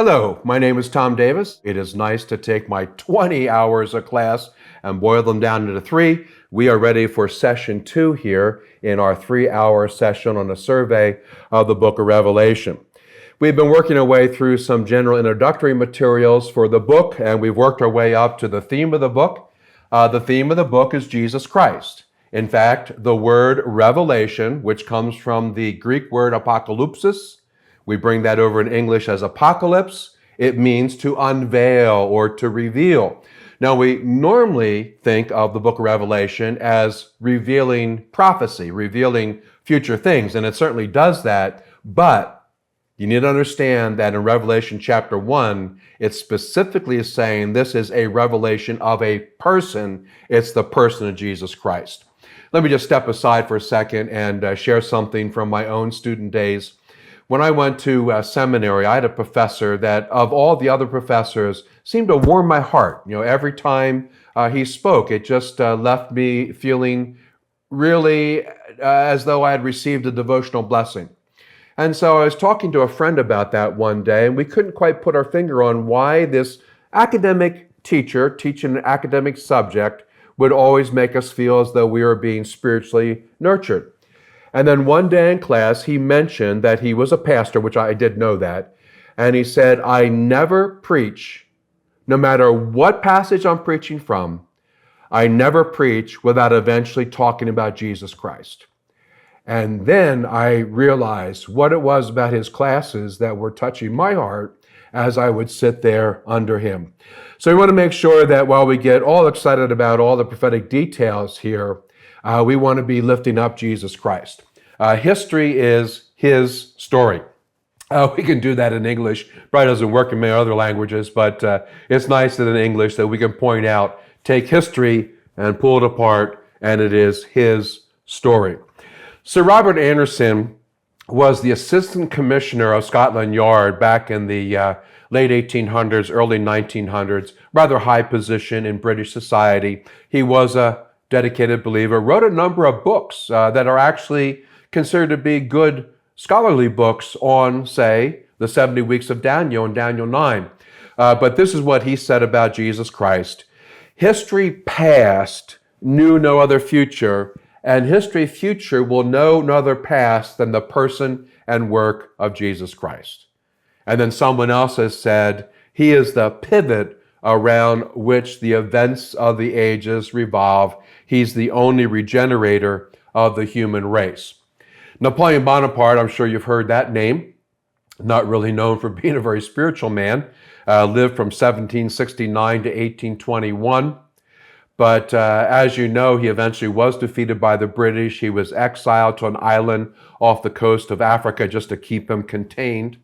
Hello, my name is Tom Davis. It is nice to take my 20 hours of class and boil them down into 3. We are ready for session 2 here in our 3-hour session on a survey of the book of Revelation. We've been working our way through some general introductory materials for the book, and we've worked our way up to the theme of the book. The theme of the book is Jesus Christ. In fact, the word revelation, which comes from the Greek word apocalypsis, we bring that over in English as apocalypse. It means to unveil or to reveal. Now, we normally think of the book of Revelation as revealing prophecy, revealing future things, and it certainly does that. But you need to understand that in Revelation chapter 1, it specifically is saying this is a revelation of a person. It's the person of Jesus Christ. Let me just step aside for a second and share something from my own student days. When I went to seminary, I had a professor that, of all the other professors, seemed to warm my heart. Every time he spoke, it just left me feeling really as though I had received a devotional blessing. And so I was talking to a friend about that one day, and we couldn't quite put our finger on why this academic teacher teaching an academic subject would always make us feel as though we were being spiritually nurtured. And then one day in class, he mentioned that he was a pastor, which I did know that. And he said, I never preach, no matter what passage I'm preaching from, I never preach without eventually talking about Jesus Christ. And then I realized what it was about his classes that were touching my heart as I would sit there under him. So we want to make sure that while we get all excited about all the prophetic details here, we want to be lifting up Jesus Christ. History is his story. We can do that in English. Probably doesn't work in many other languages, but it's nice that in English that we can point out, take history and pull it apart, and it is his story. Sir Robert Anderson was the Assistant Commissioner of Scotland Yard back in the late 1800s, early 1900s, rather high position in British society. He was a dedicated believer, wrote a number of books that are actually considered to be good scholarly books on, say, the 70 weeks of Daniel and Daniel 9. But this is what he said about Jesus Christ. History past knew no other future, and history future will know no other past than the person and work of Jesus Christ. And then someone else has said, he is the pivot around which the events of the ages revolve. He's the only regenerator of the human race. Napoleon Bonaparte, I'm sure you've heard that name, not really known for being a very spiritual man, lived from 1769 to 1821. But as you know, he eventually was defeated by the British. He was exiled to an island off the coast of Africa just to keep him contained.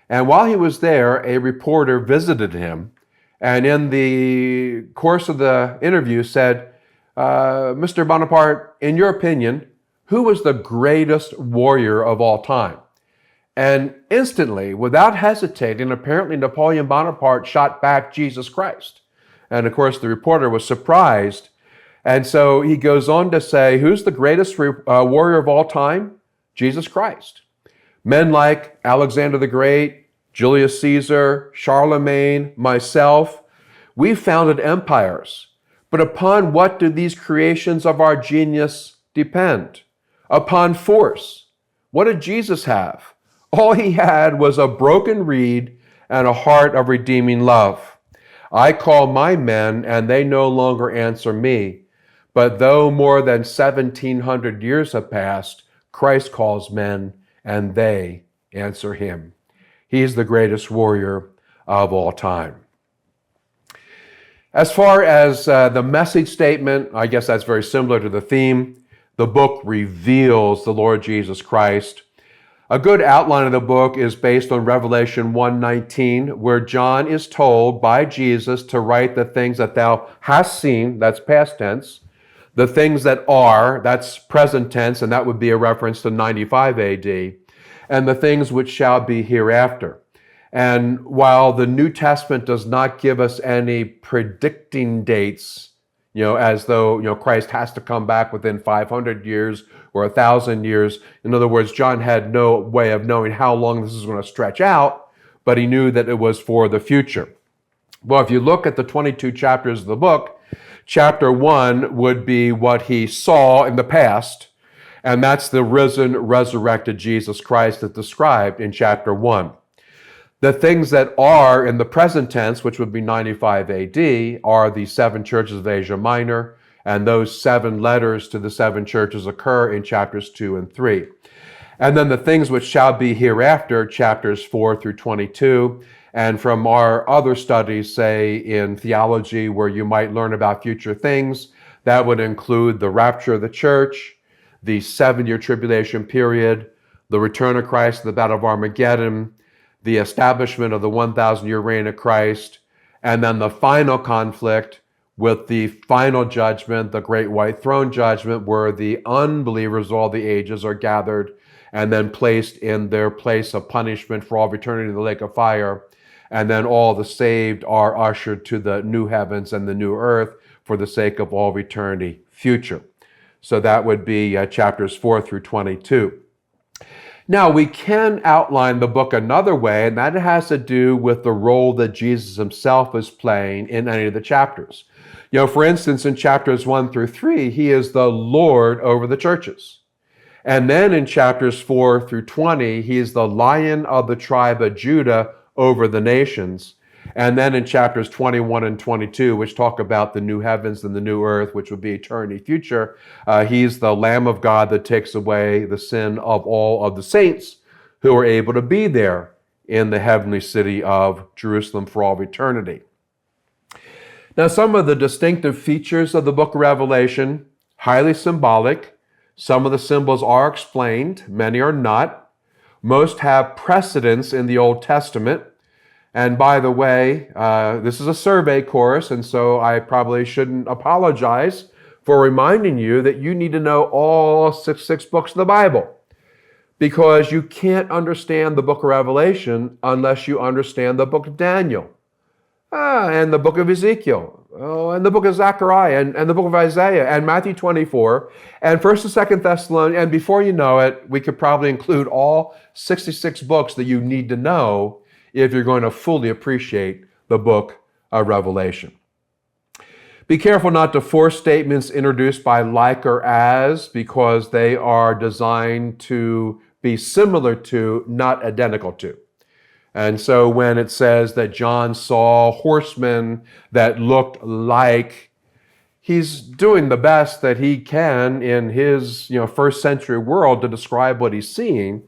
And while he was there, a reporter visited him, and in the course of the interview said, Mr. Bonaparte, in your opinion, who was the greatest warrior of all time? And instantly, without hesitating, apparently Napoleon Bonaparte shot back Jesus Christ. And of course, the reporter was surprised. And so he goes on to say, who's the greatest warrior of all time? Jesus Christ. Men like Alexander the Great, Julius Caesar, Charlemagne, myself, we founded empires. But upon what do these creations of our genius depend? Upon force. What did Jesus have? All he had was a broken reed and a heart of redeeming love. I call my men, and they no longer answer me. But though more than 1,700 years have passed, Christ calls men, and they answer him. He's the greatest warrior of all time. As far as the message statement, I guess that's very similar to the theme. The book reveals the Lord Jesus Christ. A good outline of the book is based on Revelation 1:19, where John is told by Jesus to write the things that thou hast seen, that's past tense, the things that are, that's present tense, and that would be a reference to 95 AD, and the things which shall be hereafter. And while the New Testament does not give us any predicting dates, as though, Christ has to come back within 500 years or 1,000 years. In other words, John had no way of knowing how long this is going to stretch out. but he knew that it was for the future. Well, if you look at the 22 chapters of the book, chapter 1 would be what he saw in the past, and that's the risen, resurrected Jesus Christ that's described in chapter 1. The things that are in the present tense, which would be 95 AD, are the 7 churches of Asia Minor, and those 7 letters to the 7 churches occur in chapters 2 and 3. And then the things which shall be hereafter, chapters 4 through 22, and from our other studies, say in theology, where you might learn about future things, that would include the rapture of the church, the 7-year tribulation period, the return of Christ, the battle of Armageddon, the establishment of the 1,000-year reign of Christ, and then the final conflict with the final judgment, the great white throne judgment, where the unbelievers of all the ages are gathered and then placed in their place of punishment for all eternity in the lake of fire. And then all the saved are ushered to the new heavens and the new earth for the sake of all eternity future. So that would be chapters 4 through 22. Now, we can outline the book another way, and that has to do with the role that Jesus himself is playing in any of the chapters. For instance, in chapters 1 through 3, he is the Lord over the churches. And then in chapters 4 through 20, he is the Lion of the tribe of Judah over the nations. And then in chapters 21 and 22, which talk about the new heavens and the new earth, which would be eternity future, he's the Lamb of God that takes away the sin of all of the saints who are able to be there in the heavenly city of Jerusalem for all eternity. Now, some of the distinctive features of the book of Revelation, highly symbolic. Some of the symbols are explained, many are not. Most have precedence in the Old Testament. And by the way, this is a survey course, and so I probably shouldn't apologize for reminding you that you need to know all six books of the Bible, because you can't understand the book of Revelation unless you understand the book of Daniel, and the book of Ezekiel, and the book of Zechariah, and the book of Isaiah, and Matthew 24, and 1st and 2nd Thessalonians, and before you know it, we could probably include all 66 books that you need to know if you're going to fully appreciate the book of Revelation. Be careful not to force statements introduced by like or as, because they are designed to be similar to, not identical to. And so when it says that John saw horsemen that looked like, he's doing the best that he can in his first century world to describe what he's seeing,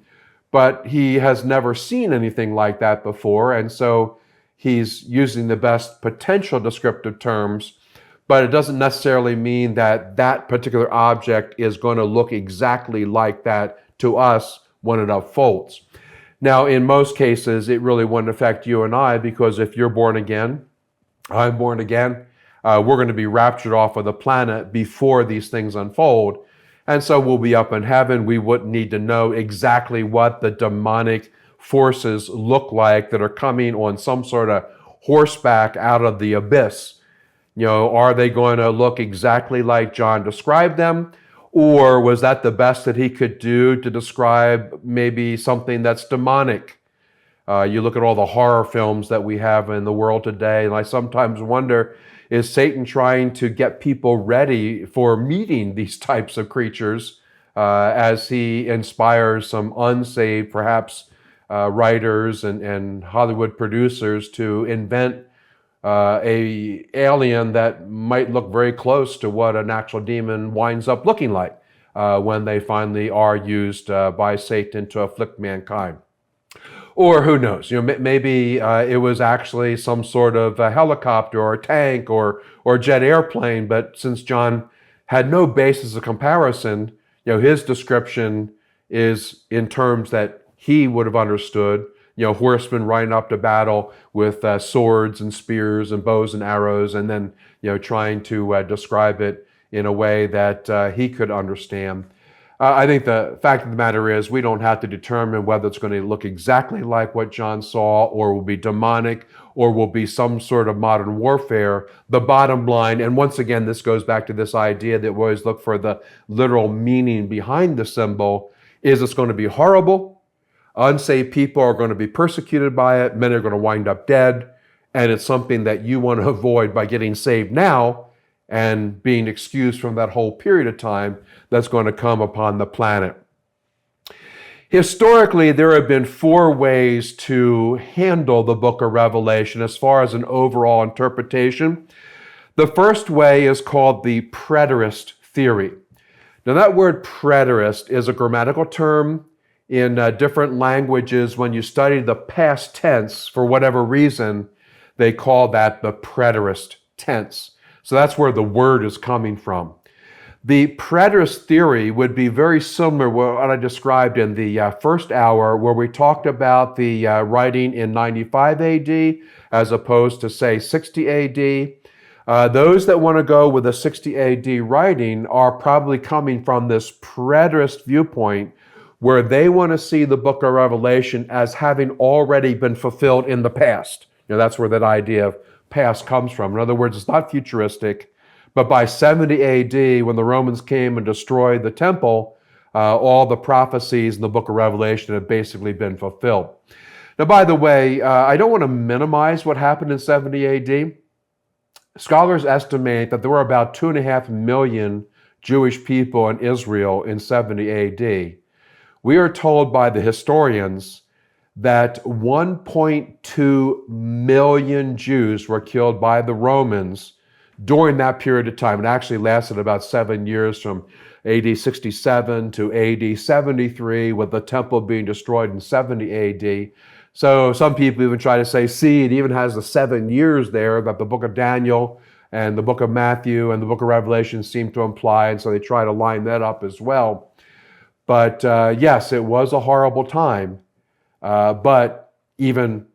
but he has never seen anything like that before, and so he's using the best potential descriptive terms, but it doesn't necessarily mean that that particular object is going to look exactly like that to us when it unfolds. Now, in most cases, it really wouldn't affect you and I, because if you're born again, I'm born again, we're going to be raptured off of the planet before these things unfold. And so we'll be up in heaven. We wouldn't need to know exactly what the demonic forces look like that are coming on some sort of horseback out of the abyss. Are they going to look exactly like John described them? Or was that the best that he could do to describe maybe something that's demonic? You look at all the horror films that we have in the world today, and I sometimes wonder, is Satan trying to get people ready for meeting these types of creatures as he inspires some unsaved, perhaps, writers and Hollywood producers to invent a alien that might look very close to what an actual demon winds up looking like when they finally are used by Satan to afflict mankind? Or who knows? Maybe it was actually some sort of a helicopter or a tank or jet airplane. But since John had no basis of comparison, his description is in terms that he would have understood. Horsemen riding up to battle with swords and spears and bows and arrows, and then trying to describe it in a way that he could understand. I think the fact of the matter is we don't have to determine whether it's going to look exactly like what John saw, or will be demonic, or will be some sort of modern warfare. The bottom line, and once again, this goes back to this idea that we always look for the literal meaning behind the symbol, is it's going to be horrible, Unsaved people are going to be persecuted by it. Many are going to wind up dead. And it's something that you want to avoid by getting saved now and being excused from that whole period of time that's going to come upon the planet. Historically, there have been 4 ways to handle the book of Revelation as far as an overall interpretation. The first way is called the preterist theory. Now, that word preterist is a grammatical term in different languages. When you study the past tense, for whatever reason, they call that the preterist tense. So that's where the word is coming from. The preterist theory would be very similar to what I described in the first hour, where we talked about the writing in 95 AD as opposed to, say, 60 AD. Those that want to go with the 60 AD writing are probably coming from this preterist viewpoint, where they want to see the book of Revelation as having already been fulfilled in the past. That's where that idea of past comes from. In other words, it's not futuristic. But by 70 AD, when the Romans came and destroyed the temple, all the prophecies in the book of Revelation had basically been fulfilled. Now, by the way, I don't want to minimize what happened in 70 AD. Scholars estimate that there were about 2.5 million Jewish people in Israel in 70 AD. We are told by the historians that 1.2 million Jews were killed by the Romans during that period of time. It actually lasted about 7 years, from AD 67 to AD 73, with the temple being destroyed in 70 AD. So some people even try to say, see, it even has the 7 years there that the book of Daniel and the book of Matthew and the book of Revelation seem to imply, and so they try to line that up as well. But yes, it was a horrible time, but even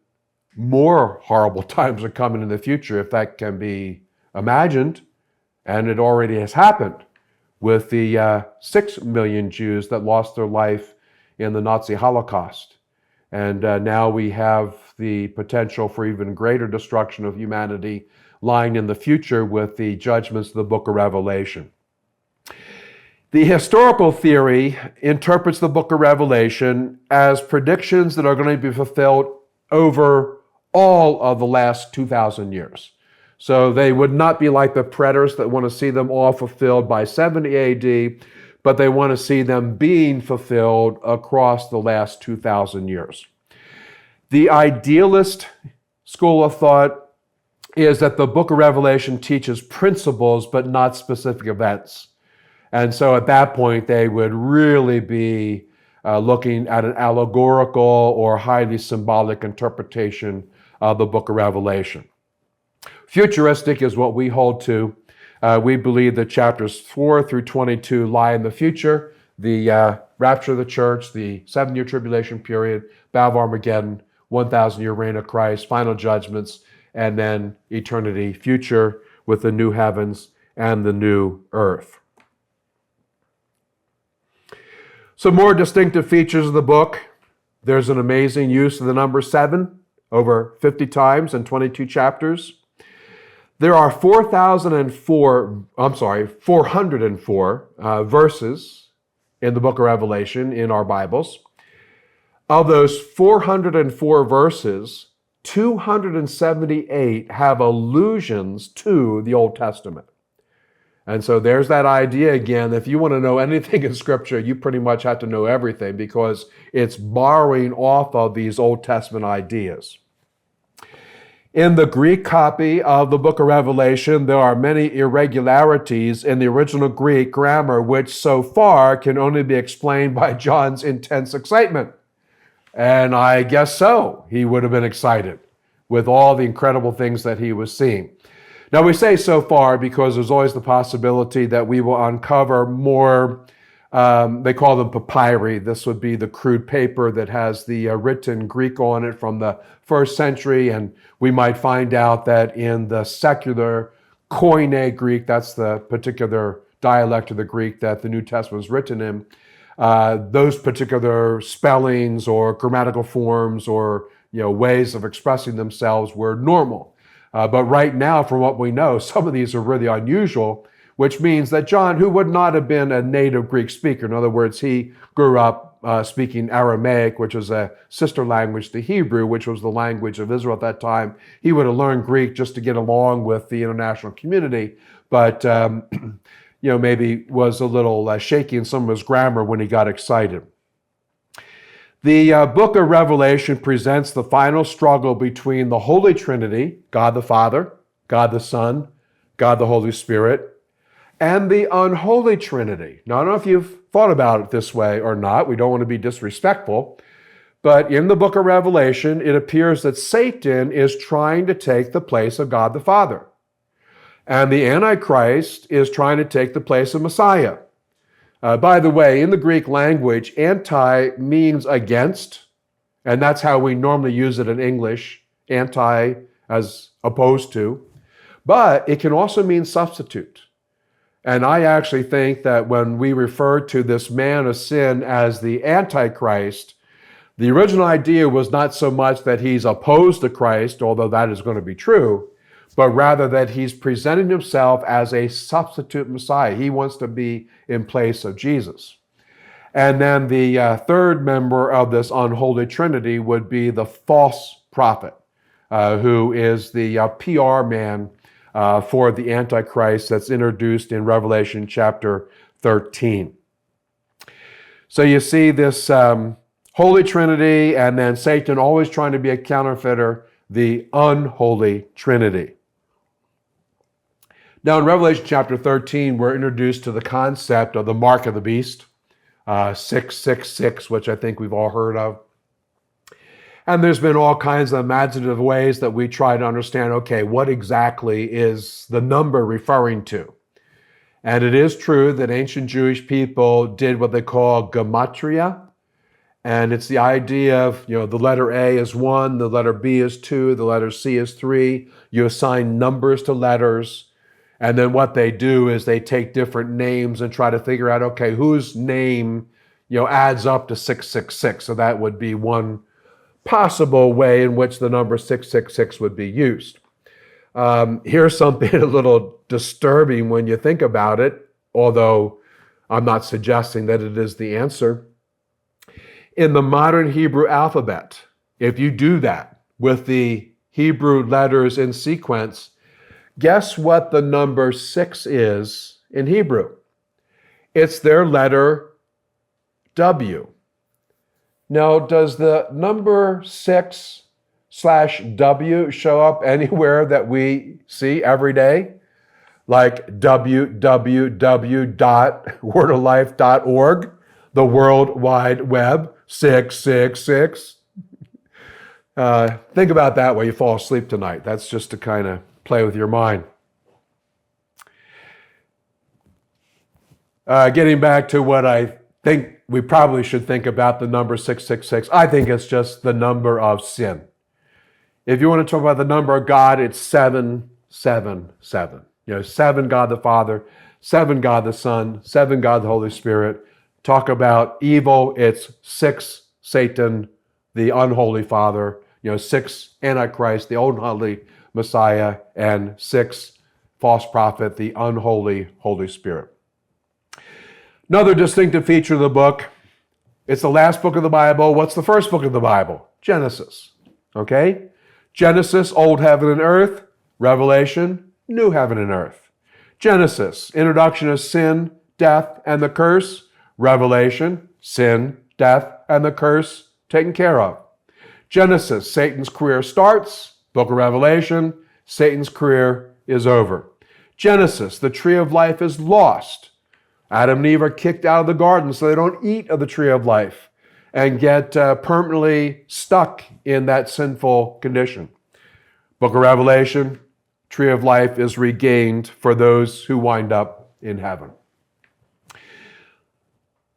more horrible times are coming in the future, if that can be imagined, and it already has happened with the 6 million Jews that lost their life in the Nazi Holocaust. And now we have the potential for even greater destruction of humanity lying in the future with the judgments of the book of Revelation. The historical theory interprets the book of Revelation as predictions that are going to be fulfilled over all of the last 2,000 years. So they would not be like the preterists that want to see them all fulfilled by 70 AD, but they want to see them being fulfilled across the last 2,000 years. The idealist school of thought is that the book of Revelation teaches principles but not specific events. And so at that point, they would really be looking at an allegorical or highly symbolic interpretation of the book of Revelation. Futuristic is what we hold to. We believe that chapters 4 through 22 lie in the future: the rapture of the church, the 7-year tribulation period, Battle of Armageddon, 1,000-year reign of Christ, final judgments, and then eternity future with the new heavens and the new earth. Some more distinctive features of the book. There's an amazing use of the number 7, over 50 times in 22 chapters. There are 404 verses in the book of Revelation in our Bibles. Of those 404 verses, 278 have allusions to the Old Testament. And so there's that idea again. If you want to know anything in Scripture, you pretty much have to know everything, because it's borrowing off of these Old Testament ideas. In the Greek copy of the book of Revelation, there are many irregularities in the original Greek grammar, which so far can only be explained by John's intense excitement. And I guess so. He would have been excited with all the incredible things that he was seeing. Now, we say so far because there's always the possibility that we will uncover more. They call them papyri. This would be the crude paper that has the written Greek on it from the 1st century. And we might find out that in the secular Koine Greek, that's the particular dialect of the Greek that the New Testament was written in, those particular spellings or grammatical forms or ways of expressing themselves were normal. But right now, from what we know, some of these are really unusual, which means that John, who would not have been a native Greek speaker, in other words, he grew up speaking Aramaic, which was a sister language to Hebrew, which was the language of Israel at that time. He would have learned Greek just to get along with the international community, but maybe was a little shaky in some of his grammar when he got excited. The book of Revelation presents the final struggle between the Holy Trinity, God the Father, God the Son, God the Holy Spirit, and the unholy Trinity. Now, I don't know if you've thought about it this way or not. We don't want to be disrespectful. But in the book of Revelation, it appears that Satan is trying to take the place of God the Father. And the Antichrist is trying to take the place of Messiah. By the way, in the Greek language, anti means against, and that's how we normally use it in English, anti as opposed to. But it can also mean substitute. And I actually think that when we refer to this man of sin as the Antichrist, the original idea was not so much that he's opposed to Christ, although that is going to be true, but rather that he's presenting himself as a substitute Messiah. He wants to be in place of Jesus. And then the third member of this unholy trinity would be the false prophet, who is the PR man for the Antichrist that's introduced in Revelation chapter 13. So you see this Holy Trinity, and then Satan always trying to be a counterfeiter, the unholy Trinity. Now in Revelation chapter 13, we're introduced to the concept of the mark of the beast, 666, which I think we've all heard of. And there's been all kinds of imaginative ways that we try to understand, okay, what exactly is the number referring to? And it is true that ancient Jewish people did what they call gematria. And it's the idea of, the letter A is 1, the letter B is 2, the letter C is 3. You assign numbers to letters. And then what they do is they take different names and try to figure out, okay, whose name, adds up to 666. So that would be one possible way in which the number 666 would be used. Here's something a little disturbing when you think about it, although I'm not suggesting that it is the answer. In the modern Hebrew alphabet, if you do that with the Hebrew letters in sequence, guess what the number 6 is in Hebrew? It's their letter W. Now, does the number 6/W show up anywhere that we see every day? Like www.wordoflife.org, the World Wide Web, 666. Think about that when you fall asleep tonight. That's just to kind of play with your mind. Getting back to what I think we probably should think about the number 666. I think it's just the number of sin. If you want to talk about the number of God, it's 777. 7 God the Father, 7 God the Son, 7 God the Holy Spirit. Talk about evil, it's 6 Satan, the unholy Father, 6 Antichrist, the unholy Messiah, and 6 false prophet, the unholy Holy Spirit. Another distinctive feature of the book, it's the last book of the Bible. What's the first book of the Bible? Genesis. Okay? Genesis, old heaven and earth. Revelation, new heaven and earth. Genesis, introduction of sin, death, and the curse. Revelation, sin, death, and the curse taken care of. Genesis, Satan's career starts. Book of Revelation, Satan's career is over. Genesis, the tree of life is lost. Adam and Eve are kicked out of the garden so they don't eat of the tree of life and get permanently stuck in that sinful condition. Book of Revelation, tree of life is regained for those who wind up in heaven.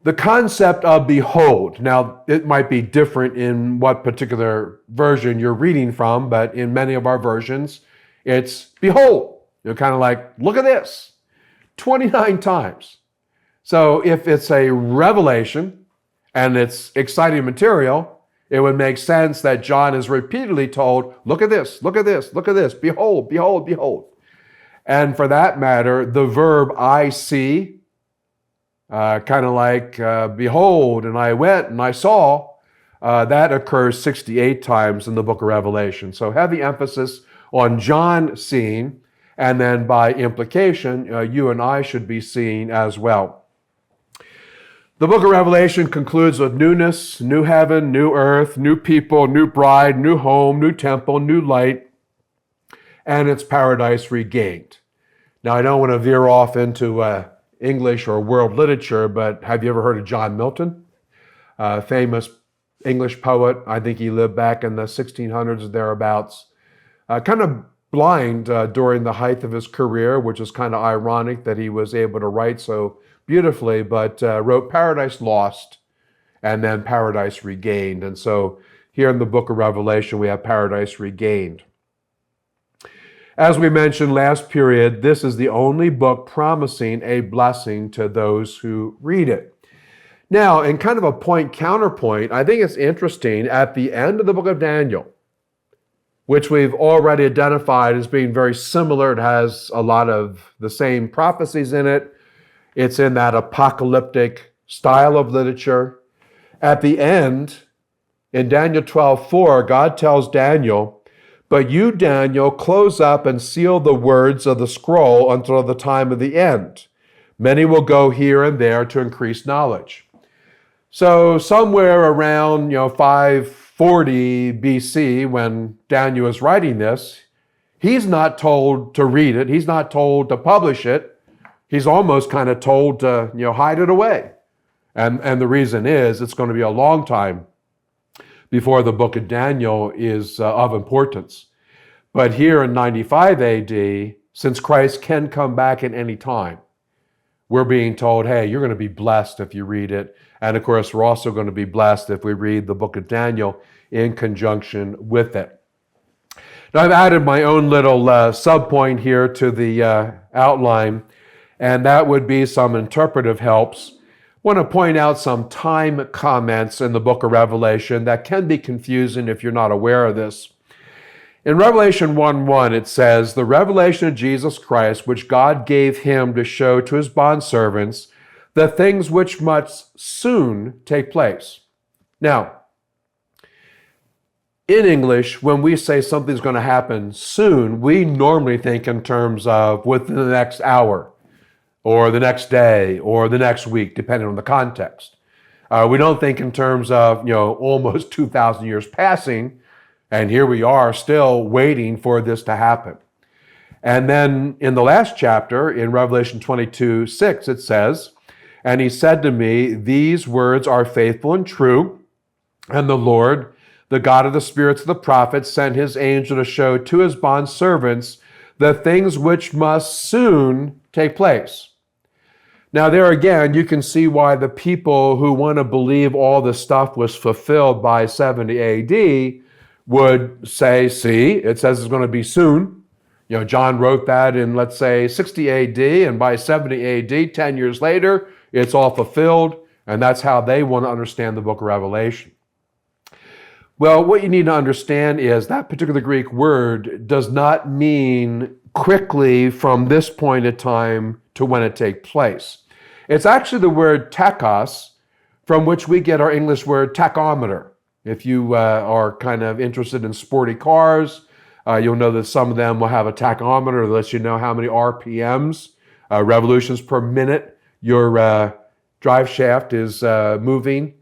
The concept of behold, now it might be different in what particular version you're reading from, but in many of our versions, it's behold. Kind of like, look at this, 29 times. So if it's a revelation and it's exciting material, it would make sense that John is repeatedly told, look at this, look at this, look at this, behold, behold, behold. And for that matter, the verb I see kind of like, behold, and I went and I saw. That occurs 68 times in the book of Revelation. So heavy emphasis on John seeing, and then by implication, you and I should be seeing as well. The book of Revelation concludes with newness, new heaven, new earth, new people, new bride, new home, new temple, new light, and its paradise regained. Now, I don't want to veer off into English or world literature, but have you ever heard of John Milton? Famous English poet. I think he lived back in the 1600s or thereabouts. Kind of blind during the height of his career, which is kind of ironic that he was able to write so beautifully, but wrote Paradise Lost and then Paradise Regained. And so here in the book of Revelation, we have Paradise Regained. As we mentioned last period, this is the only book promising a blessing to those who read it. Now, in kind of a point counterpoint, I think it's interesting at the end of the book of Daniel, which we've already identified as being very similar. It has a lot of the same prophecies in it. It's in that apocalyptic style of literature. At the end, in Daniel 12:4, God tells Daniel, "But you, Daniel, close up and seal the words of the scroll until the time of the end. Many will go here and there to increase knowledge." So somewhere around 540 BC, when Daniel is writing this, he's not told to read it. He's not told to publish it. He's almost kind of told to hide it away. And the reason is it's going to be a long time before the book of Daniel is of importance. But here in 95 AD, since Christ can come back at any time, we're being told, hey, you're going to be blessed if you read it. And of course, we're also going to be blessed if we read the book of Daniel in conjunction with it. Now, I've added my own little sub-point here to the outline, and that would be some interpretive helps. I want to point out some time comments in the book of Revelation that can be confusing if you're not aware of this. In Revelation 1:1, it says, "The revelation of Jesus Christ, which God gave him to show to his bondservants the things which must soon take place." Now, in English, when we say something's going to happen soon, we normally think in terms of within the next hour, or the next day, or the next week, depending on the context. We don't think in terms of, almost 2,000 years passing, and here we are still waiting for this to happen. And then in the last chapter, in Revelation 22:6, it says, "And he said to me, these words are faithful and true, and the Lord, the God of the spirits of the prophets, sent his angel to show to his bondservants the things which must soon take place." Now, there again, you can see why the people who want to believe all this stuff was fulfilled by 70 AD would say, see, it says it's going to be soon. John wrote that in, let's say, 60 AD, and by 70 AD, 10 years later, it's all fulfilled, and that's how they want to understand the book of Revelation. Well, what you need to understand is that particular Greek word does not mean quickly from this point in time to when it takes place. It's actually the word tachos, from which we get our English word tachometer. If you are kind of interested in sporty cars, you'll know that some of them will have a tachometer that lets you know how many RPMs, revolutions per minute, your drive shaft is moving,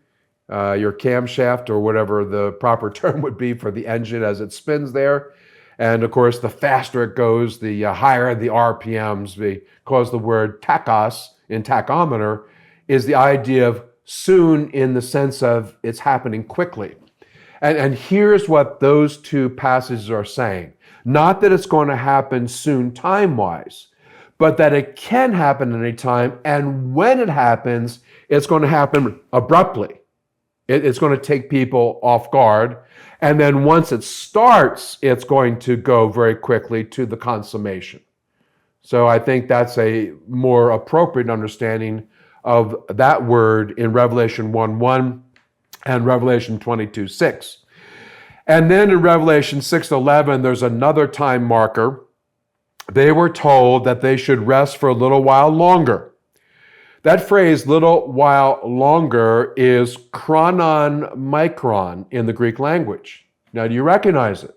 your camshaft, or whatever the proper term would be for the engine as it spins there. And of course, the faster it goes, the higher the RPMs, because the word tachos in tachometer is the idea of soon in the sense of it's happening quickly. And here's what those two passages are saying. Not that it's going to happen soon time-wise, but that it can happen at any time, and when it happens, it's going to happen abruptly. It's going to take people off guard, and then once it starts, it's going to go very quickly to the consummation. So I think that's a more appropriate understanding of that word in Revelation 1:1 and Revelation 22:6. And then in Revelation 6:11, there's another time marker. They were told that they should rest for a little while longer. That phrase, little while longer, is chronon micron in the Greek language. Now, do you recognize it?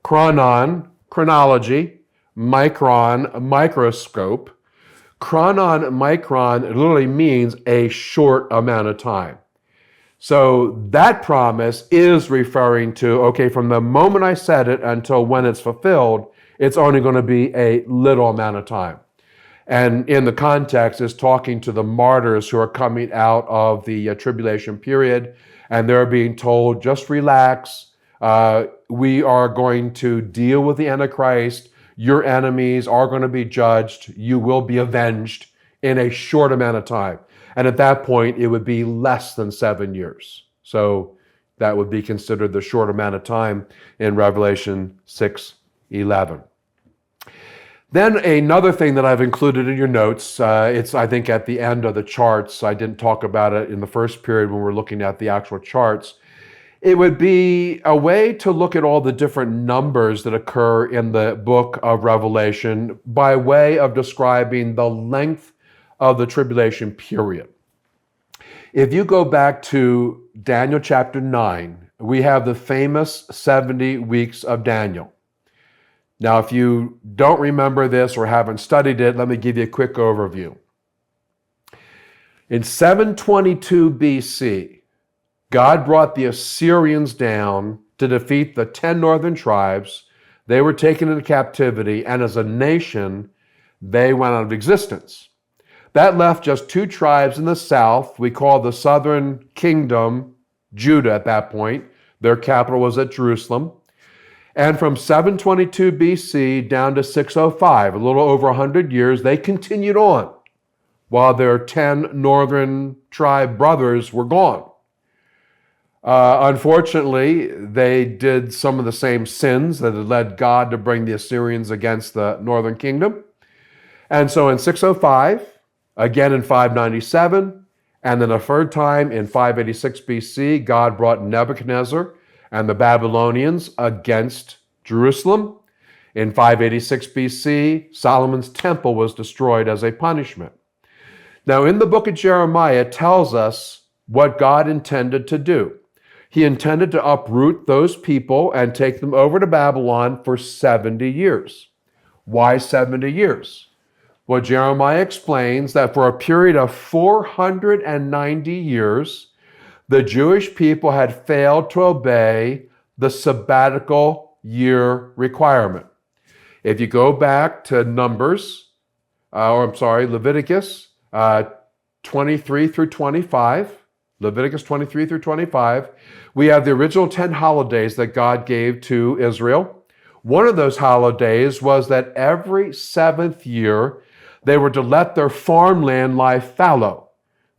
Chronon, chronology, micron, microscope. Chronon micron literally means a short amount of time. So that promise is referring to, okay, from the moment I said it until when it's fulfilled, it's only going to be a little amount of time. And in the context is talking to the martyrs who are coming out of the tribulation period, and they're being told, just relax. We are going to deal with the Antichrist. Your enemies are going to be judged. You will be avenged in a short amount of time. And at that point, it would be less than 7 years. So that would be considered the short amount of time in Revelation 6:11. Then another thing that I've included in your notes, it's I think at the end of the charts. I didn't talk about it in the first period when we're looking at the actual charts. It would be a way to look at all the different numbers that occur in the book of Revelation by way of describing the length of the tribulation period. If you go back to Daniel chapter 9, we have the famous 70 weeks of Daniel. Now, if you don't remember this or haven't studied it, let me give you a quick overview. In 722 BC, God brought the Assyrians down to defeat the 10 northern tribes. They were taken into captivity, and as a nation, they went out of existence. That left just 2 tribes in the south. We call the southern kingdom Judah at that point. Their capital was at Jerusalem. And from 722 BC down to 605, a little over 100 years, they continued on while their 10 northern tribe brothers were gone. Unfortunately, they did some of the same sins that had led God to bring the Assyrians against the northern kingdom. And so in 605, again in 597, and then a third time in 586 BC, God brought Nebuchadnezzar and the Babylonians against Jerusalem. In 586 BC, Solomon's temple was destroyed as a punishment. Now, in the book of Jeremiah, it tells us what God intended to do. He intended to uproot those people and take them over to Babylon for 70 years. Why 70 years? Well, Jeremiah explains that for a period of 490 years, the Jewish people had failed to obey the sabbatical year requirement. If you go back to Leviticus 23 through 25, Leviticus 23 through 25, we have the original 10 holidays that God gave to Israel. One of those holidays was that every 7th year, they were to let their farmland lie fallow.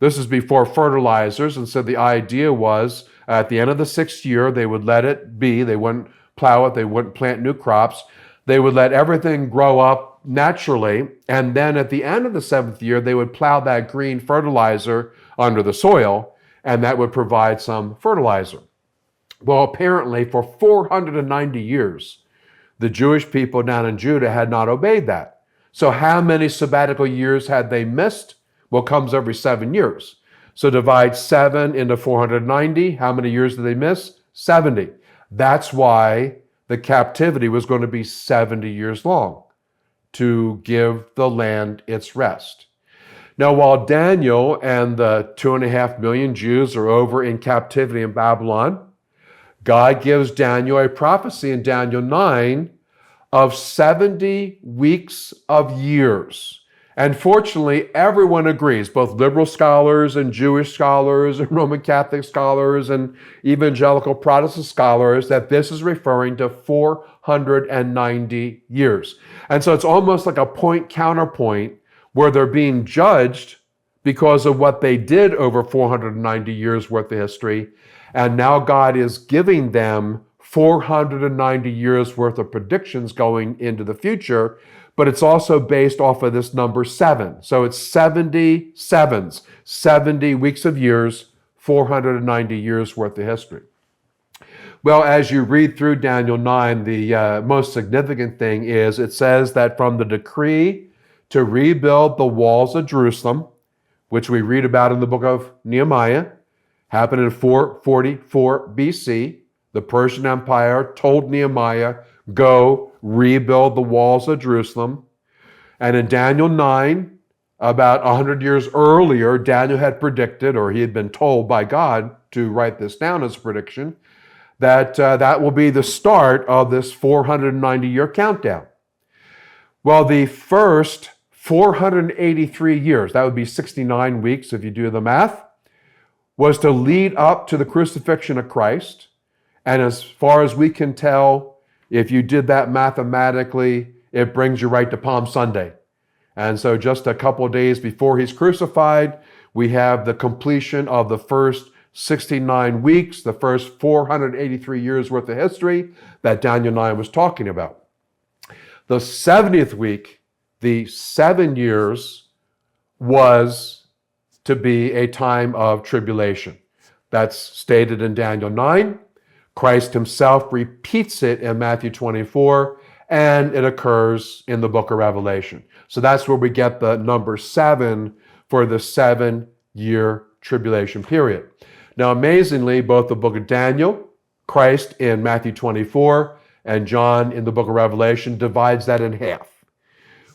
This is before fertilizers, and so the idea was at the end of the 6th year, they would let it be. They wouldn't plow it. They wouldn't plant new crops. They would let everything grow up naturally, and then at the end of the 7th year, they would plow that green fertilizer under the soil, and that would provide some fertilizer. Well, apparently for 490 years, the Jewish people down in Judah had not obeyed that. So how many sabbatical years had they missed? Well, it comes every 7 years. So divide 7 into 490. How many years did they miss? 70. That's why the captivity was going to be 70 years long, to give the land its rest. Now, while Daniel and the 2.5 million Jews are over in captivity in Babylon, God gives Daniel a prophecy in Daniel 9 of 70 weeks of years. And fortunately, everyone agrees, both liberal scholars and Jewish scholars and Roman Catholic scholars and evangelical Protestant scholars, that this is referring to 490 years. And so it's almost like a point counterpoint where they're being judged because of what they did over 490 years worth of history. And now God is giving them 490 years worth of predictions going into the future, but it's also based off of this number 7. So it's 70 sevens, 70 weeks of years, 490 years worth of history. Well, as you read through Daniel 9, the most significant thing is it says that from the decree to rebuild the walls of Jerusalem, which we read about in the book of Nehemiah, happened in 444 BC. The Persian Empire told Nehemiah, go rebuild the walls of Jerusalem. And in Daniel 9, about 100 years earlier, Daniel had predicted, or he had been told by God to write this down as a prediction, that that will be the start of this 490-year countdown. Well, the first 483 years, that would be 69 weeks if you do the math, was to lead up to the crucifixion of Christ. And as far as we can tell, if you did that mathematically, it brings you right to Palm Sunday. And so just a couple of days before he's crucified, we have the completion of the first 69 weeks, the first 483 years worth of history that Daniel 9 was talking about. The 70th week, the 7 years, was to be a time of tribulation. That's stated in Daniel 9. Christ himself repeats it in Matthew 24, and it occurs in the book of Revelation. So that's where we get the number 7 for the 7-year tribulation period. Now, amazingly, both the book of Daniel, Christ in Matthew 24, and John in the book of Revelation divides that in half.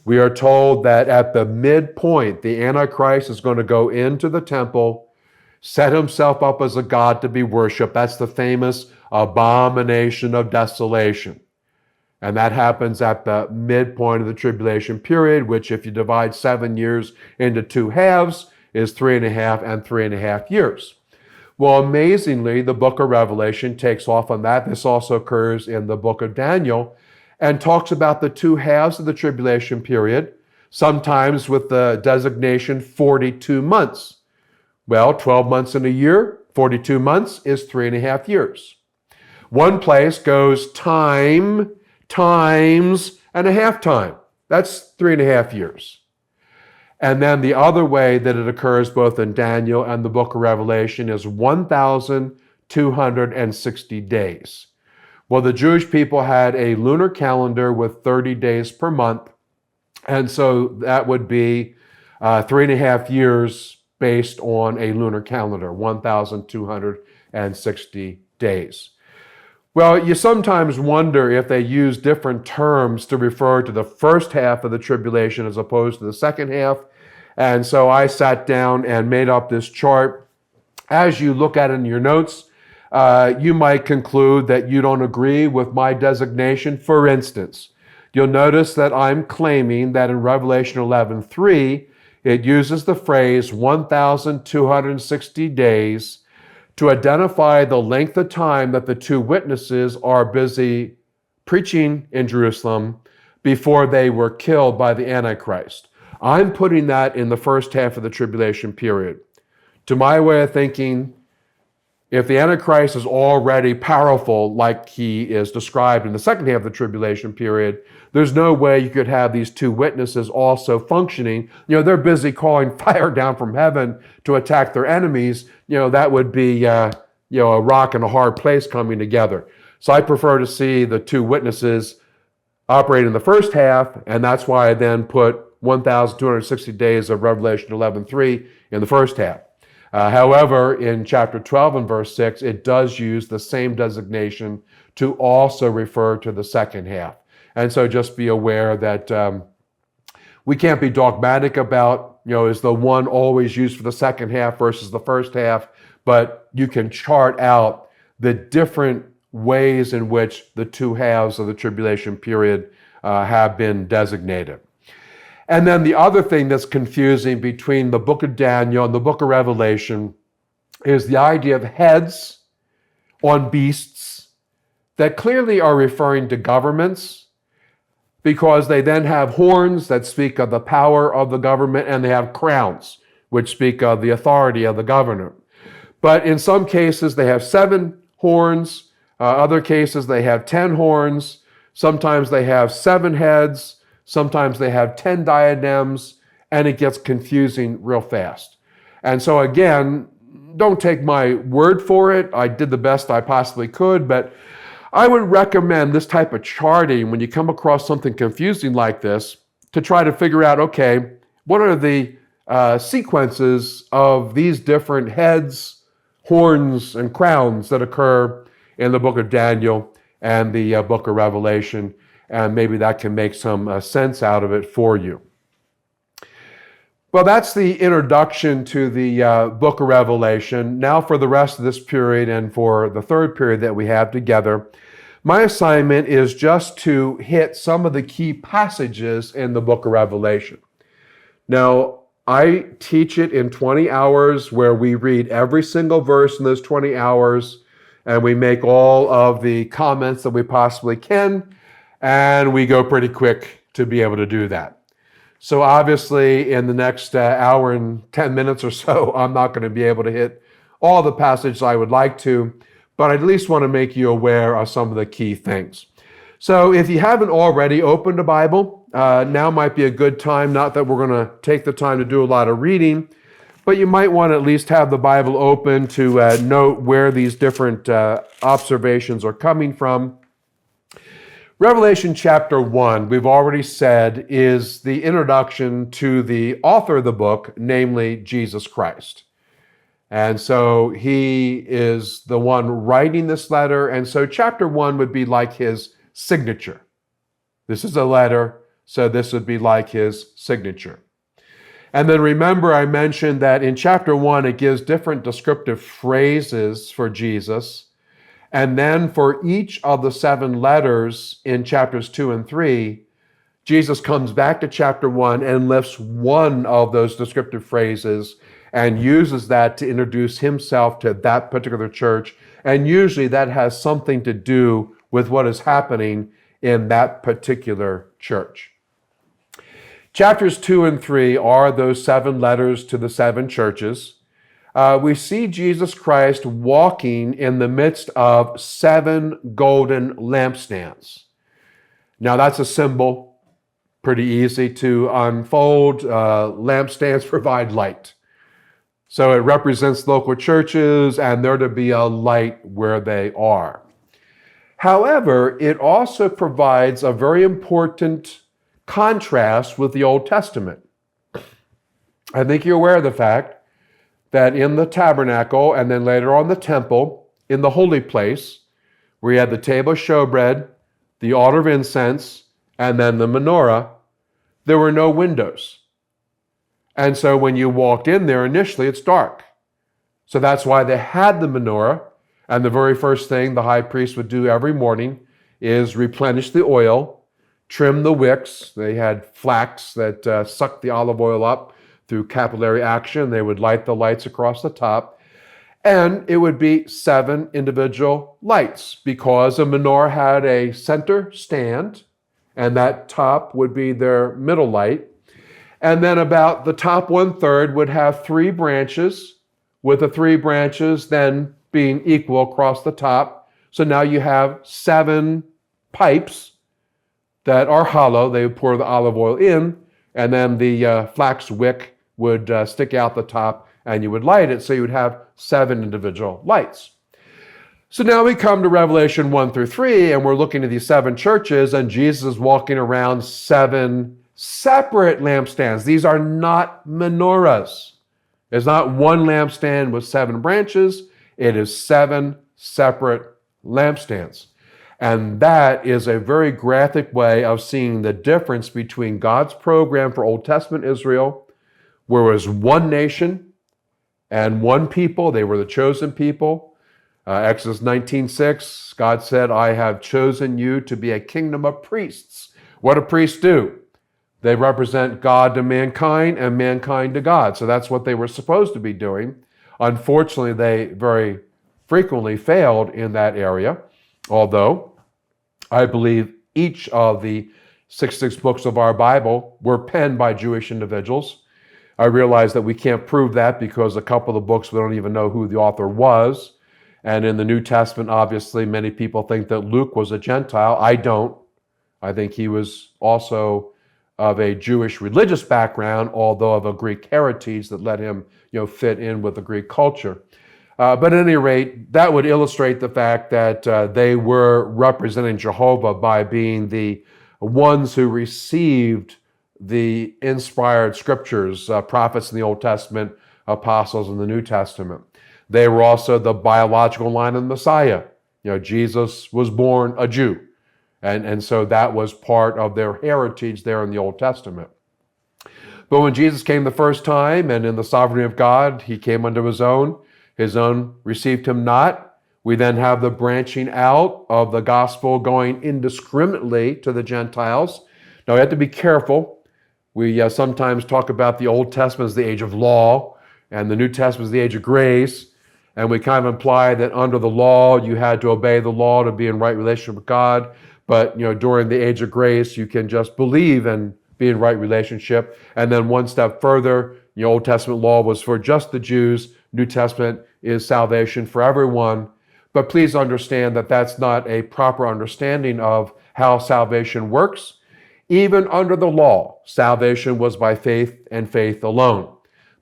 We are told that at the midpoint, the Antichrist is going to go into the temple, set himself up as a god to be worshipped. That's the famous abomination of desolation. And that happens at the midpoint of the tribulation period, which if you divide 7 years into 2 halves, is 3.5 and 3.5 years. Well, amazingly, the book of Revelation takes off on that. This also occurs in the book of Daniel and talks about the 2 halves of the tribulation period, sometimes with the designation 42 months. Well, 12 months in a year, 42 months is 3.5 years. One place goes time times and a half time. That's 3.5 years. And then the other way that it occurs both in Daniel and the book of Revelation is 1,260 days. Well, the Jewish people had a lunar calendar with 30 days per month. And so that would be 3.5 years based on a lunar calendar, 1,260 days. Well, you sometimes wonder if they use different terms to refer to the first half of the tribulation as opposed to the second half. And so I sat down and made up this chart. As you look at it in your notes, you might conclude that you don't agree with my designation. For instance, you'll notice that I'm claiming that in Revelation 11:3, it uses the phrase 1,260 days to identify the length of time that the 2 witnesses are busy preaching in Jerusalem before they were killed by the Antichrist. I'm putting that in the first half of the tribulation period. To my way of thinking, if the Antichrist is already powerful like he is described in the second half of the tribulation period, there's no way you could have these 2 witnesses also functioning. They're busy calling fire down from heaven to attack their enemies. That would be, a rock and a hard place coming together. So I prefer to see the 2 witnesses operate in the first half, and that's why I then put 1,260 days of Revelation 11:3 in the first half. However, in chapter 12 and verse 6, it does use the same designation to also refer to the second half. And so just be aware that we can't be dogmatic about, is the one always used for the second half versus the first half, but you can chart out the different ways in which the 2 halves of the tribulation period have been designated. And then the other thing that's confusing between the book of Daniel and the book of Revelation is the idea of heads on beasts that clearly are referring to governments, because they then have horns that speak of the power of the government, and they have crowns which speak of the authority of the governor. But in some cases they have 7 horns, other cases they have 10 horns, sometimes they have 7 heads, sometimes they have 10 diadems, and it gets confusing real fast. And so again, don't take my word for it. I did the best I possibly could, but I would recommend this type of charting when you come across something confusing like this to try to figure out, okay, what are the sequences of these different heads, horns, and crowns that occur in the book of Daniel and the book of Revelation, and maybe that can make some sense out of it for you. Well, that's the introduction to the book of Revelation. Now for the rest of this period and for the third period that we have together, my assignment is just to hit some of the key passages in the book of Revelation. Now, I teach it in 20 hours where we read every single verse in those 20 hours and we make all of the comments that we possibly can, and we go pretty quick to be able to do that. So obviously in the next hour and 10 minutes or so, I'm not going to be able to hit all the passages I would like to, but I at least want to make you aware of some of the key things. So if you haven't already opened a Bible, now might be a good time, not that we're going to take the time to do a lot of reading, but you might want to at least have the Bible open to note where these different observations are coming from. Revelation chapter 1, we've already said, is the introduction to the author of the book, namely Jesus Christ. And so he is the one writing this letter, and so chapter 1 would be like his signature. This is a letter, so this would be like his signature. And then remember, I mentioned that in chapter 1, it gives different descriptive phrases for Jesus. And then for each of the 7 letters in chapters 2 and 3, Jesus comes back to chapter 1 and lifts one of those descriptive phrases and uses that to introduce himself to that particular church. And usually that has something to do with what is happening in that particular church. Chapters 2 and 3 are those 7 letters to the 7 churches. We see Jesus Christ walking in the midst of 7 golden lampstands. Now that's a symbol, pretty easy to unfold. Lampstands provide light. So it represents local churches and they're to be a light where they are. However, it also provides a very important contrast with the Old Testament. I think you're aware of the fact that in the tabernacle and then later on the temple, in the holy place, where you had the table of showbread, the altar of incense, and then the menorah, there were no windows. And so when you walked in there initially, it's dark. So that's why they had the menorah, and the very first thing the high priest would do every morning is replenish the oil, trim the wicks. They had flax that sucked the olive oil up through capillary action. They would light the lights across the top. And it would be 7 individual lights because a menorah had a center stand, and that top would be their middle light. And then about the top 1/3 would have 3 branches, with the 3 branches then being equal across the top. So now you have 7 pipes that are hollow. They would pour the olive oil in, and then the flax wick would stick out the top, and you would light it. So you would have 7 individual lights. So now we come to Revelation 1 through 3, and we're looking at these 7 churches, and Jesus is walking around 7 separate lampstands. These are not menorahs. It's not one lampstand with 7 branches. It is 7 separate lampstands. And that is a very graphic way of seeing the difference between God's program for Old Testament Israel, where it was one nation and one people. They were the chosen people. Exodus 19:6, God said, I have chosen you to be a kingdom of priests. What do priests do? They represent God to mankind and mankind to God. So that's what they were supposed to be doing. Unfortunately, they very frequently failed in that area, although I believe each of the 66 books of our Bible were penned by Jewish individuals. I realize that we can't prove that because a couple of the books we don't even know who the author was. And in the New Testament, obviously, many people think that Luke was a Gentile. I don't. I think he was also of a Jewish religious background, although of a Greek heritage that let him, fit in with the Greek culture. But at any rate, that would illustrate the fact that they were representing Jehovah by being the ones who received the inspired scriptures, prophets in the Old Testament, apostles in the New Testament. They were also the biological line of the Messiah. Jesus was born a Jew. And so that was part of their heritage there in the Old Testament. But when Jesus came the first time, and in the sovereignty of God, he came unto his own received him not. We then have the branching out of the gospel going indiscriminately to the Gentiles. Now we have to be careful. We sometimes talk about the Old Testament as the age of law, and the New Testament as the age of grace. And we kind of imply that under the law, you had to obey the law to be in right relationship with God. But during the age of grace, you can just believe and be in right relationship. And then one step further, the Old Testament law was for just the Jews. New Testament is salvation for everyone. But please understand that that's not a proper understanding of how salvation works. Even under the law, salvation was by faith and faith alone.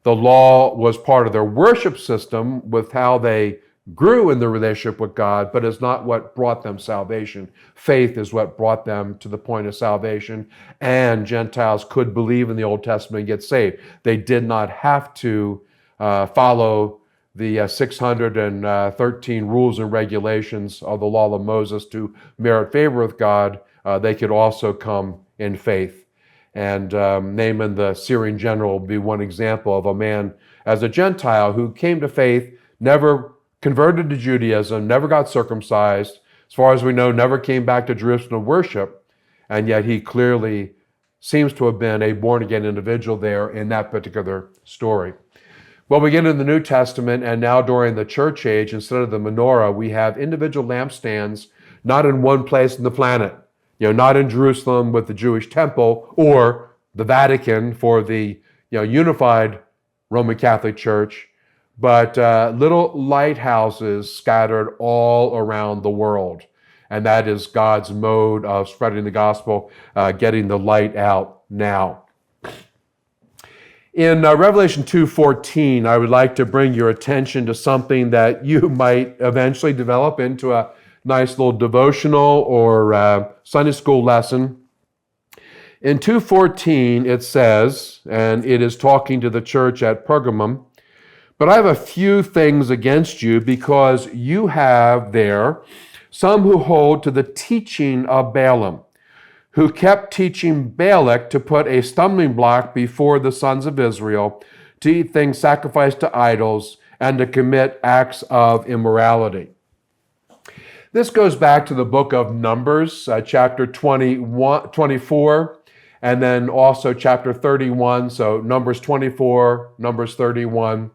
The law was part of their worship system with how they grew in their relationship with God, but it's not what brought them salvation. Faith is what brought them to the point of salvation, and Gentiles could believe in the Old Testament and get saved. They did not have to follow the 613 rules and regulations of the law of Moses to merit favor with God. They could also come in faith. And Naaman, the Syrian general, will be one example of a man as a Gentile who came to faith, never converted to Judaism, never got circumcised, as far as we know, never came back to Jerusalem to worship, and yet he clearly seems to have been a born-again individual there in that particular story. Well, we get in the New Testament, and now during the church age, instead of the menorah, we have individual lampstands, not in one place on the planet. Not in Jerusalem with the Jewish temple or the Vatican for the unified Roman Catholic Church, but little lighthouses scattered all around the world. And that is God's mode of spreading the gospel, getting the light out now. In Revelation 2:14, I would like to bring your attention to something that you might eventually develop into a nice little devotional or Sunday school lesson. In 2:14, it says, and it is talking to the church at Pergamum, but I have a few things against you because you have there some who hold to the teaching of Balaam, who kept teaching Balak to put a stumbling block before the sons of Israel, to eat things sacrificed to idols, and to commit acts of immorality. This goes back to the book of Numbers, chapter 24, and then also chapter 31. So Numbers 24, Numbers 31.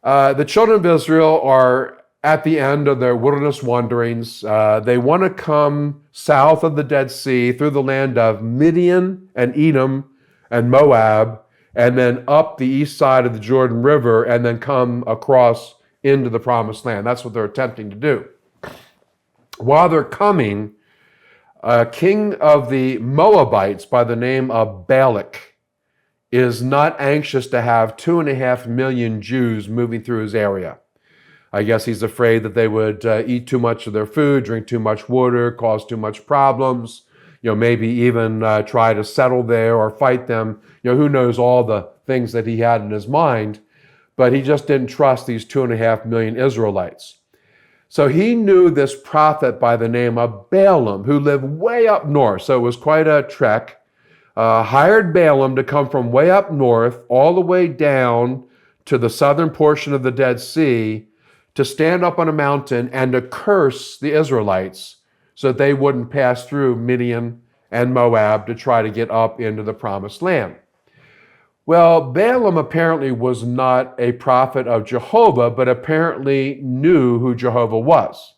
The children of Israel are at the end of their wilderness wanderings. They want to come south of the Dead Sea through the land of Midian and Edom and Moab, and then up the east side of the Jordan River, and then come across into the Promised Land. That's what they're attempting to do. While they're coming, a king of the Moabites by the name of Balak is not anxious to have 2.5 million Jews moving through his area. I guess he's afraid that they would eat too much of their food, drink too much water, cause too much problems, maybe even try to settle there or fight them. Who knows all the things that he had in his mind, but he just didn't trust these 2.5 million Israelites. So he knew this prophet by the name of Balaam, who lived way up north. So it was quite a trek. Hired Balaam to come from way up north all the way down to the southern portion of the Dead Sea to stand up on a mountain and to curse the Israelites so that they wouldn't pass through Midian and Moab to try to get up into the Promised Land. Well, Balaam apparently was not a prophet of Jehovah, but apparently knew who Jehovah was.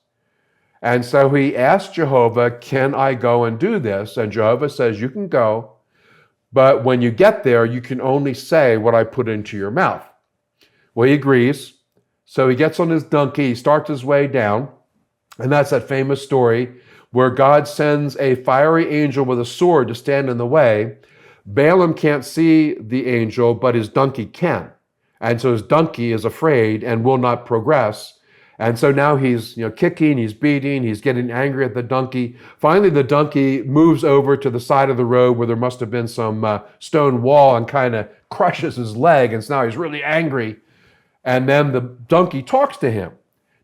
And so he asked Jehovah, can I go and do this? And Jehovah says, you can go, but when you get there, you can only say what I put into your mouth. Well, he agrees. So he gets on his donkey, he starts his way down, and that's that famous story where God sends a fiery angel with a sword to stand in the way. Balaam can't see the angel, but his donkey can. And so his donkey is afraid and will not progress. And so now he's kicking, he's beating, he's getting angry at the donkey. Finally, the donkey moves over to the side of the road where there must have been some stone wall and kind of crushes his leg. And so now he's really angry. And then the donkey talks to him.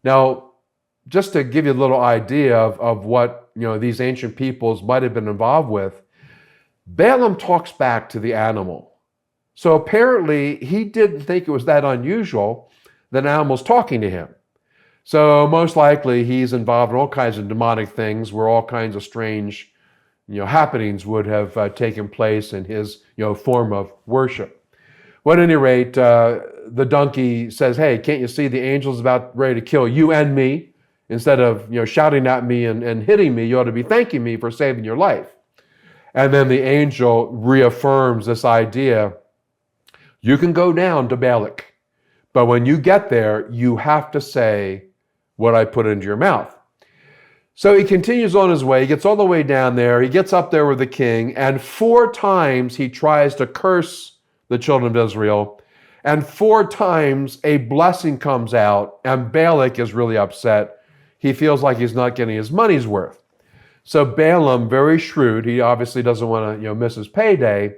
Now, just to give you a little idea of what these ancient peoples might have been involved with, Balaam talks back to the animal. So apparently he didn't think it was that unusual that an animal's talking to him. So most likely he's involved in all kinds of demonic things where all kinds of strange happenings would have taken place in his form of worship. Well, at any rate, the donkey says, hey, can't you see the angel's about ready to kill you and me? Instead of shouting at me and hitting me, you ought to be thanking me for saving your life. And then the angel reaffirms this idea. You can go down to Balak, but when you get there, you have to say what I put into your mouth. So he continues on his way. He gets all the way down there. He gets up there with the king, and 4 times he tries to curse the children of Israel, and 4 times a blessing comes out, and Balak is really upset. He feels like he's not getting his money's worth. So Balaam, very shrewd, he obviously doesn't want to miss his payday.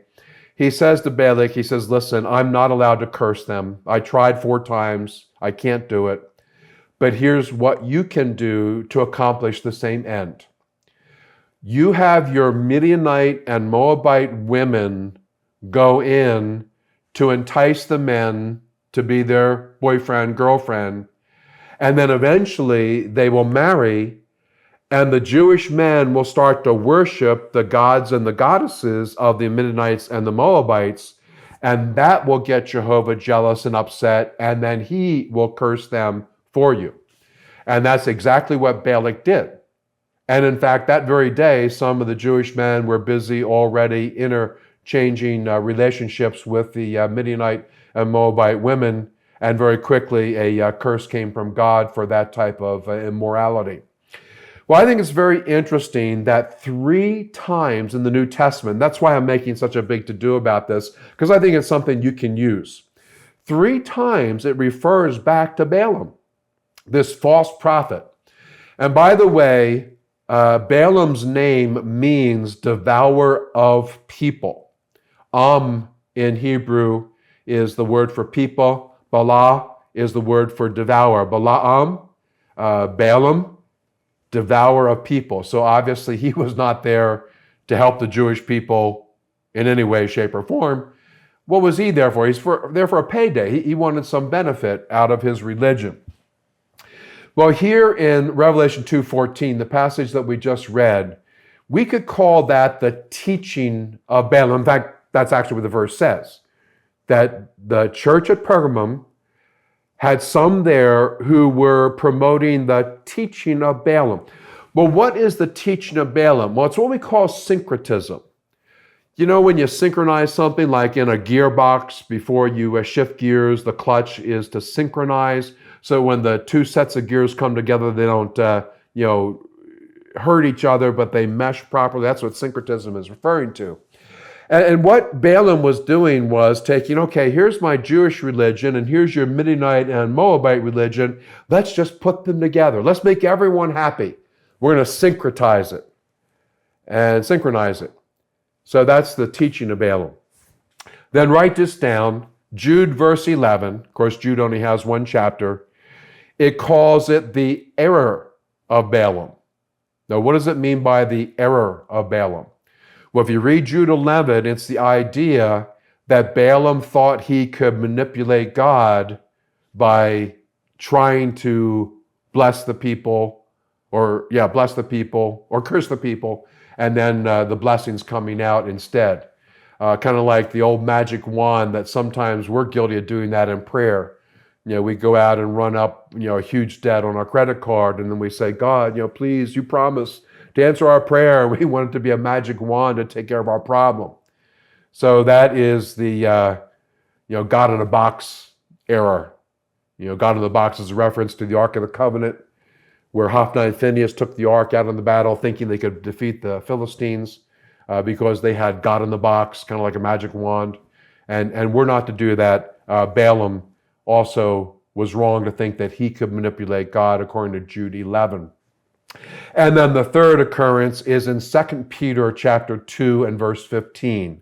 He says to Balak, he says, listen, I'm not allowed to curse them. I tried 4 times. I can't do it. But here's what you can do to accomplish the same end. You have your Midianite and Moabite women go in to entice the men to be their boyfriend, girlfriend, and then eventually they will marry, and the Jewish men will start to worship the gods and the goddesses of the Midianites and the Moabites, and that will get Jehovah jealous and upset, and then he will curse them for you. And that's exactly what Balak did. And in fact, that very day, some of the Jewish men were busy already interchanging relationships with the Midianite and Moabite women, and very quickly a curse came from God for that type of immorality. Well, I think it's very interesting that 3 times in the New Testament, that's why I'm making such a big to-do about this, because I think it's something you can use. 3 times it refers back to Balaam, this false prophet. And by the way, Balaam's name means devourer of people. In Hebrew is the word for people. Bala is the word for devour. Balaam, Balaam, devourer of people. So obviously he was not there to help the Jewish people in any way, shape, or form. What was he there for? He's there for a payday. He wanted some benefit out of his religion. Well, here in Revelation 2:14, the passage that we just read, we could call that the teaching of Balaam. In fact, that's actually what the verse says, that the church at Pergamum had some there who were promoting the teaching of Balaam. Well, what is the teaching of Balaam? Well, it's what we call syncretism. When you synchronize something like in a gearbox, before you shift gears, the clutch is to synchronize. So when the 2 sets of gears come together, they don't, hurt each other, but they mesh properly. That's what syncretism is referring to. And what Balaam was doing was taking, okay, here's my Jewish religion, and here's your Midianite and Moabite religion. Let's just put them together. Let's make everyone happy. We're going to syncretize it and synchronize it. So that's the teaching of Balaam. Then write this down, Jude verse 11. Of course, Jude only has 1 chapter. It calls it the error of Balaam. Now, what does it mean by the error of Balaam? Well, if you read Jude 11, it's the idea that Balaam thought he could manipulate God by trying to bless the people, or curse the people, and then the blessings coming out instead. Kind of like the old magic wand that sometimes we're guilty of doing that in prayer. We go out and run up, a huge debt on our credit card, and then we say, God, please, you promise to answer our prayer. We want it to be a magic wand to take care of our problem. So that is the, God in a box error. God in the box is a reference to the Ark of the Covenant, where Hophni and Phinehas took the Ark out on the battle thinking they could defeat the Philistines because they had God in the box, kind of like a magic wand. And we're not to do that. Balaam also was wrong to think that he could manipulate God, according to Jude 11. And then the third occurrence is in 2 Peter chapter 2 and verse 15.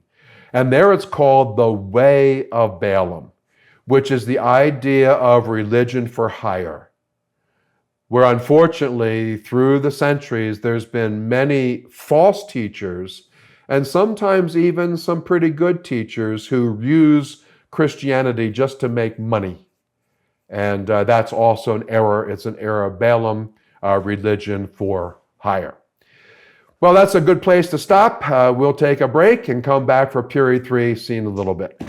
And there it's called the way of Balaam, which is the idea of religion for hire, where unfortunately through the centuries there's been many false teachers and sometimes even some pretty good teachers who use Christianity just to make money. And that's also an error. It's an error of Balaam, religion for hire. Well, that's a good place to stop. We'll take a break and come back for period 3, see you in a little bit.